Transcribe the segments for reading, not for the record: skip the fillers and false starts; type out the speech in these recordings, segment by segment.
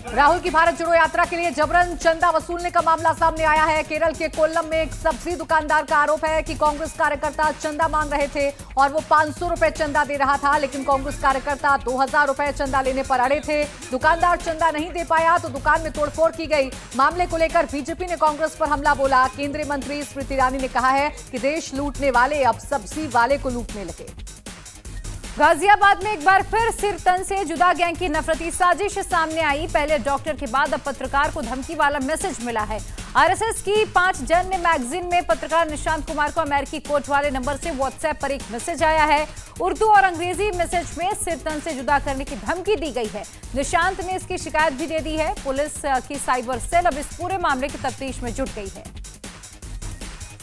राहुल की भारत जोड़ो यात्रा के लिए जबरन चंदा वसूलने का मामला सामने आया है। केरल के कोल्लम में एक सब्जी दुकानदार का आरोप है कि कांग्रेस कार्यकर्ता चंदा मांग रहे थे और वो 500 रुपए चंदा दे रहा था, लेकिन कांग्रेस कार्यकर्ता 2000 रुपए चंदा लेने पर अड़े थे। दुकानदार चंदा नहीं दे पाया तो दुकान में तोड़फोड़ की गई। मामले को लेकर बीजेपी ने कांग्रेस पर हमला बोला। केंद्रीय मंत्री स्मृति ईरानी ने कहा है कि देश लूटने वाले अब सब्जी वाले को लूटने लगे। गाजियाबाद में एक बार फिर सिर तन से जुदा गैंग की नफरती साजिश सामने आई। पहले डॉक्टर के बाद अब पत्रकार को धमकी वाला मैसेज मिला है। आरएसएस की 5 जन मैगजीन में पत्रकार निशांत कुमार को अमेरिकी कोर्ट वाले नंबर से व्हाट्सएप पर एक मैसेज आया है। उर्दू और अंग्रेजी मैसेज में सिर तन से जुदा करने की धमकी दी गई है। निशांत ने इसकी शिकायत भी दे दी है। पुलिस की साइबर सेल अब इस पूरे मामले की तफ्तीश में जुट गई है।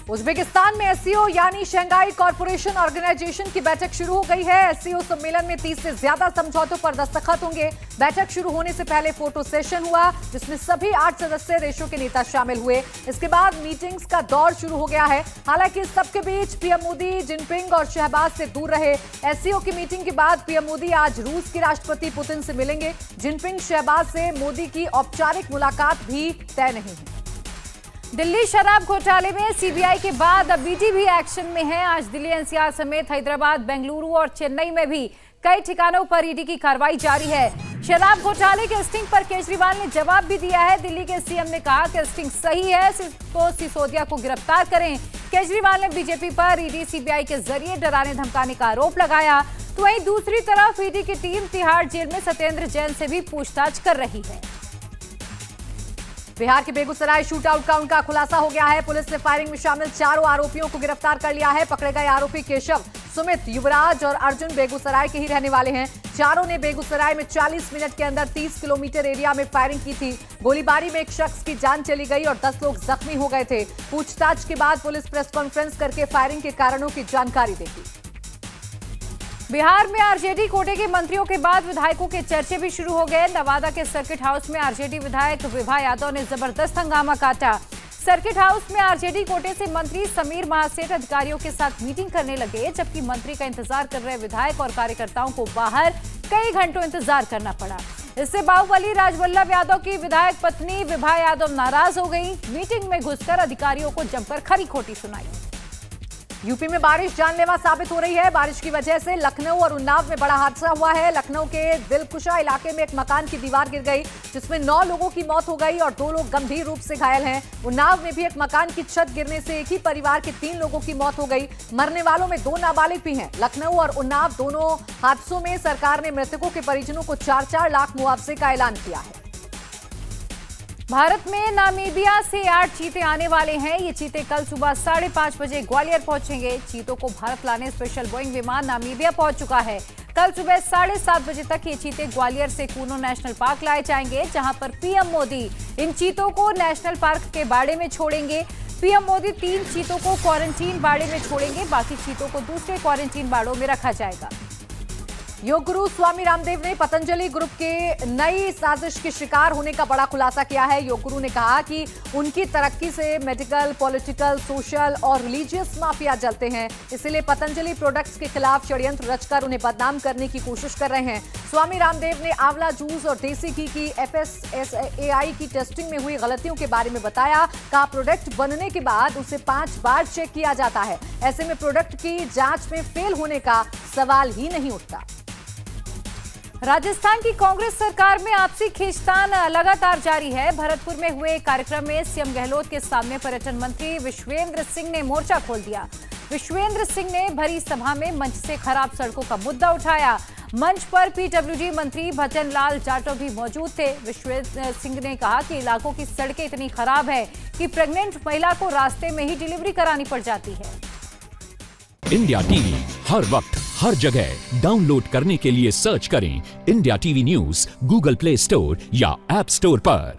उज्बेकिस्तान में एससीओ यानी शंघाई कॉरपोरेशन ऑर्गेनाइजेशन की बैठक शुरू हो गई है। एससीओ सम्मेलन में 30 से ज्यादा समझौतों पर दस्तखत होंगे। बैठक शुरू होने से पहले फोटो सेशन हुआ, जिसमें सभी 8 सदस्य देशों के नेता शामिल हुए। इसके बाद मीटिंग्स का दौर शुरू हो गया है। हालांकि इस सबके बीच पीएम मोदी जिनपिंग और शहबाज से दूर रहे। एससीओ की मीटिंग के बाद पीएम मोदी आज रूस के राष्ट्रपति पुतिन से मिलेंगे। जिनपिंग शहबाज से मोदी की औपचारिक मुलाकात भी तय नहीं है। दिल्ली शराब घोटाले में सीबीआई के बाद अब ईडी भी एक्शन में है। आज दिल्ली एनसीआर समेत हैदराबाद, बेंगलुरु और चेन्नई में भी कई ठिकानों पर ईडी की कार्रवाई जारी है। शराब घोटाले के स्टिंग पर केजरीवाल ने जवाब भी दिया है। दिल्ली के सीएम ने कहा कि स्टिंग सही है तो सिसोदिया को गिरफ्तार करें। केजरीवाल ने बीजेपी पर ईडी सीबीआई के जरिए डराने धमकाने का आरोप लगाया। तो वहीं दूसरी तरफ ईडी की टीम तिहाड़ जेल में सत्येंद्र जैन से भी पूछताछ कर रही है। बिहार के बेगूसराय शूटआउट का उनका खुलासा हो गया है। पुलिस ने फायरिंग में शामिल 4 आरोपियों को गिरफ्तार कर लिया है। पकड़े गए आरोपी केशव, सुमित, युवराज और अर्जुन बेगूसराय के ही रहने वाले हैं। चारों ने बेगूसराय में 40 मिनट के अंदर 30 किलोमीटर एरिया में फायरिंग की थी। गोलीबारी में एक शख्स की जान चली गई और 10 लोग जख्मी हो गए थे। पूछताछ के बाद पुलिस प्रेस कॉन्फ्रेंस करके फायरिंग के कारणों की जानकारी देगी। बिहार में आरजेडी कोटे के मंत्रियों के बाद विधायकों के चर्चे भी शुरू हो गए। नवादा के सर्किट हाउस में आरजेडी विधायक विभा यादव ने जबरदस्त हंगामा काटा। सर्किट हाउस में आरजेडी कोटे से मंत्री समीर महासेठ अधिकारियों के साथ मीटिंग करने लगे, जबकि मंत्री का इंतजार कर रहे विधायक और कार्यकर्ताओं को बाहर कई घंटों इंतजार करना पड़ा। इससे बाहुबली राजवल्लभ यादव की विधायक पत्नी विभा यादव नाराज हो गई। मीटिंग में घुसकर अधिकारियों को जमकर खरी खोटी सुनाई। यूपी में बारिश जानलेवा साबित हो रही है। बारिश की वजह से लखनऊ और उन्नाव में बड़ा हादसा हुआ है। लखनऊ के दिलकुशा इलाके में एक मकान की दीवार गिर गई, जिसमें 9 लोगों की मौत हो गई और 2 लोग गंभीर रूप से घायल हैं। उन्नाव में भी एक मकान की छत गिरने से एक ही परिवार के 3 लोगों की मौत हो गई। मरने वालों में 2 नाबालिग भी हैं। लखनऊ और उन्नाव दोनों हादसों में सरकार ने मृतकों के परिजनों को 4-4 लाख मुआवजे का ऐलान किया है। भारत में नामीबिया से 8 चीते आने वाले हैं। ये चीते कल सुबह 5:30 बजे ग्वालियर पहुंचेंगे। चीतों को भारत लाने स्पेशल बोइंग विमान नामीबिया पहुंच चुका है। कल सुबह 7:30 बजे तक ये चीते ग्वालियर से कूनो नेशनल पार्क लाए जाएंगे, जहां पर पीएम मोदी इन चीतों को नेशनल पार्क के बाड़े में छोड़ेंगे। पीएम मोदी 3 चीतों को क्वारंटीन बाड़े में छोड़ेंगे, बाकी चीतों को दूसरे क्वारंटीन बाड़ों में रखा जाएगा। योग गुरु स्वामी रामदेव ने पतंजलि ग्रुप के नई साजिश के शिकार होने का बड़ा खुलासा किया है। योग गुरु ने कहा कि उनकी तरक्की से मेडिकल, पॉलिटिकल, सोशल और रिलीजियस माफिया जलते हैं, इसलिए पतंजलि प्रोडक्ट्स के खिलाफ षड्यंत्र रचकर उन्हें बदनाम करने की कोशिश कर रहे हैं। स्वामी रामदेव ने आंवला जूस और देसी घी की FSSAI की टेस्टिंग में हुई गलतियों के बारे में बताया। कहा प्रोडक्ट बनने के बाद उसे 5 बार चेक किया जाता है। ऐसे में प्रोडक्ट की जांच में फेल होने का सवाल ही नहीं उठता। राजस्थान की कांग्रेस सरकार में आपसी खींचतान लगातार जारी है। भरतपुर में हुए कार्यक्रम में सीएम गहलोत के सामने पर्यटन मंत्री विश्वेंद्र सिंह ने मोर्चा खोल दिया। विश्वेंद्र सिंह ने भरी सभा में मंच से खराब सड़कों का मुद्दा उठाया। मंच पर पीडब्ल्यूडी मंत्री भजन लाल जाटव भी मौजूद थे। विश्वेंद्र सिंह ने कहा कि इलाकों की सड़कें इतनी खराब है कि प्रेग्नेंट महिला को रास्ते में ही डिलीवरी करानी पड़ जाती है। इंडिया टीवी हर वक्त हर जगह डाउनलोड करने के लिए सर्च करें India TV news Google play store या ऐप स्टोर पर।